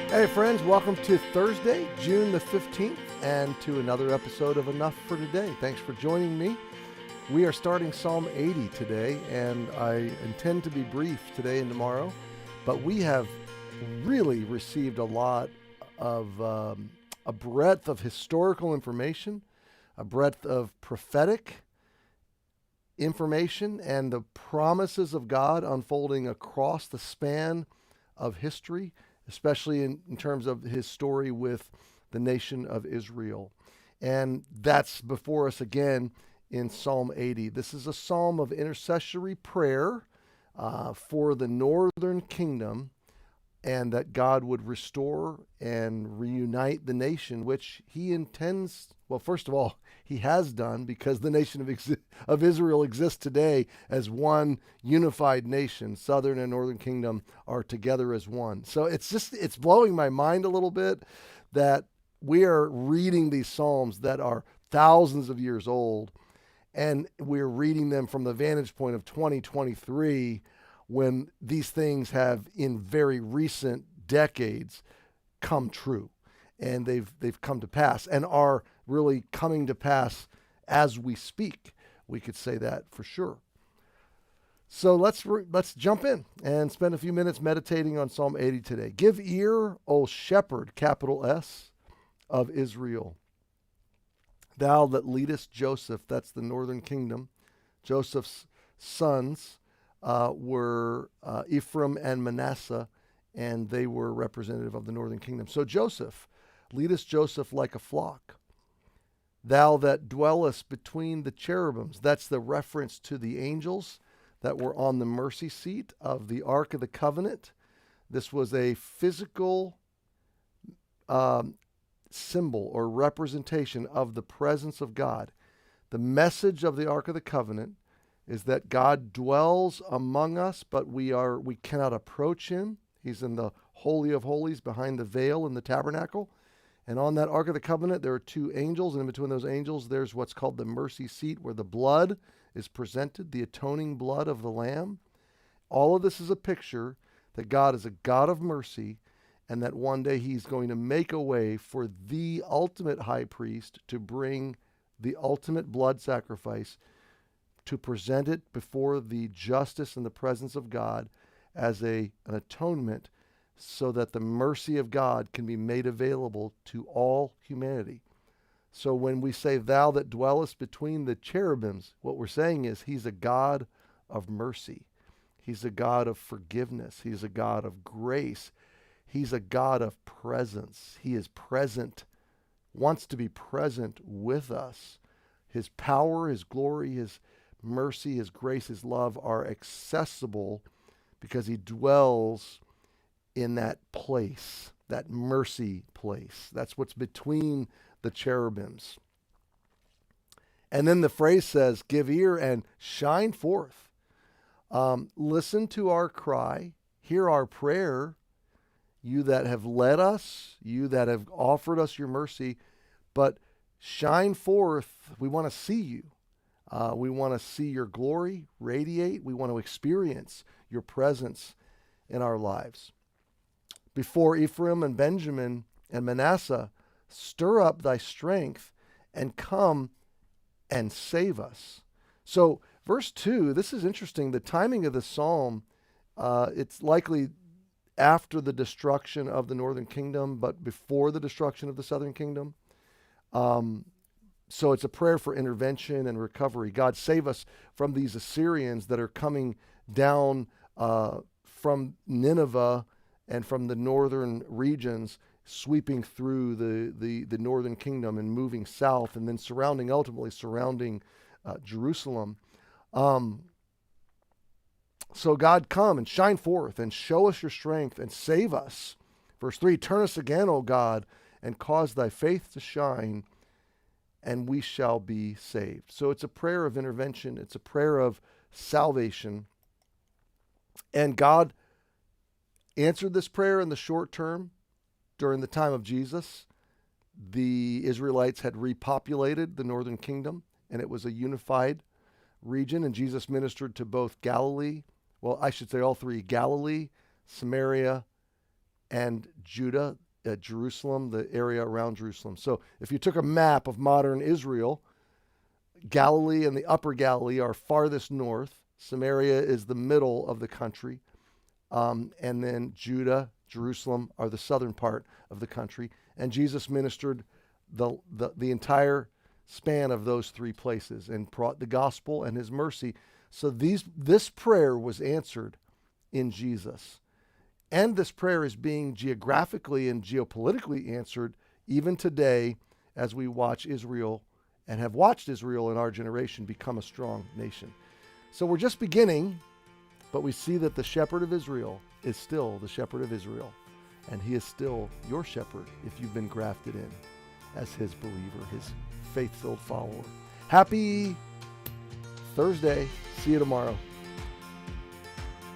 Hey friends, welcome to Thursday, June the 15th, and to another episode of Enough for Today. Thanks for joining me. We are starting Psalm 80 today, and I intend to be brief today and tomorrow, but we have really received a lot of a breadth of historical information, a breadth of prophetic information, and the promises of God unfolding across the span of history, especially in terms of his story with the nation of Israel. And that's before us again in Psalm 80. This is a psalm of intercessory prayer for the northern kingdom, and that God would restore and reunite the nation, which he intends, well, first of all, he has done, because the nation of Israel exists today as one unified nation. Southern and northern kingdom are together as one. So it's blowing my mind a little bit that we are reading these psalms that are thousands of years old, and we're reading them from the vantage point of 2023, when these things have in very recent decades come true, and they've come to pass and are really coming to pass as we speak. We could say that for sure. So let's jump in and spend a few minutes meditating on Psalm 80 today. Give ear, O shepherd, capital S, of Israel, thou that leadest Joseph. That's the northern kingdom. Joseph's sons were Ephraim and Manasseh, and they were representative of the northern kingdom. So Joseph, leadest Joseph like a flock. Thou that dwellest between the cherubims. That's the reference to the angels that were on the mercy seat of the Ark of the Covenant. This was a physical symbol or representation of the presence of God. The message of the Ark of the Covenant is that God dwells among us, but we cannot approach him. He's in the Holy of Holies behind the veil in the tabernacle. And on that Ark of the Covenant, there are two angels, and in between those angels, there's what's called the mercy seat, where the blood is presented, the atoning blood of the Lamb. All of this is a picture that God is a God of mercy, and that one day he's going to make a way for the ultimate high priest to bring the ultimate blood sacrifice, to present it before the justice and the presence of God as an atonement, so that the mercy of God can be made available to all humanity. So when we say thou that dwellest between the cherubims, what we're saying is he's a God of mercy. He's a God of forgiveness. He's a God of grace. He's a God of presence. He is present, wants to be present with us. His power, his glory, his mercy, his grace, his love are accessible because he dwells in that place, that mercy place. That's what's between the cherubims. And then the phrase says, give ear and shine forth. Listen to our cry, hear our prayer, you that have led us, you that have offered us your mercy, but shine forth. We want to see you. We want to see your glory radiate. We want to experience your presence in our lives. Before Ephraim and Benjamin and Manasseh, stir up thy strength and come and save us. So verse 2, this is interesting. The timing of the psalm, it's likely after the destruction of the northern kingdom, but before the destruction of the southern kingdom. So it's a prayer for intervention and recovery. God, save us from these Assyrians that are coming down from Nineveh and from the northern regions, sweeping through the northern kingdom and moving south, and then ultimately surrounding Jerusalem. So God, come and shine forth and show us your strength and save us. Verse 3, turn us again, O God, and cause thy faith to shine, and we shall be saved. So it's a prayer of intervention. It's a prayer of salvation. And God answered this prayer in the short term. During the time of Jesus, the Israelites had repopulated the northern kingdom, and it was a unified region, and Jesus ministered to both Galilee, well, I should say all three, Galilee, Samaria, and Judah, Jerusalem, the area around Jerusalem. So if you took a map of modern Israel, Galilee and the upper Galilee are farthest north. Samaria is the middle of the country. And then Judah, Jerusalem are the southern part of the country. And Jesus ministered the entire span of those three places and brought the gospel and his mercy. So this prayer was answered in Jesus. And this prayer is being geographically and geopolitically answered even today as we watch Israel and have watched Israel in our generation become a strong nation. So we're just beginning, but we see that the shepherd of Israel is still the shepherd of Israel. And he is still your shepherd if you've been grafted in as his believer, his faith-filled follower. Happy Thursday. See you tomorrow.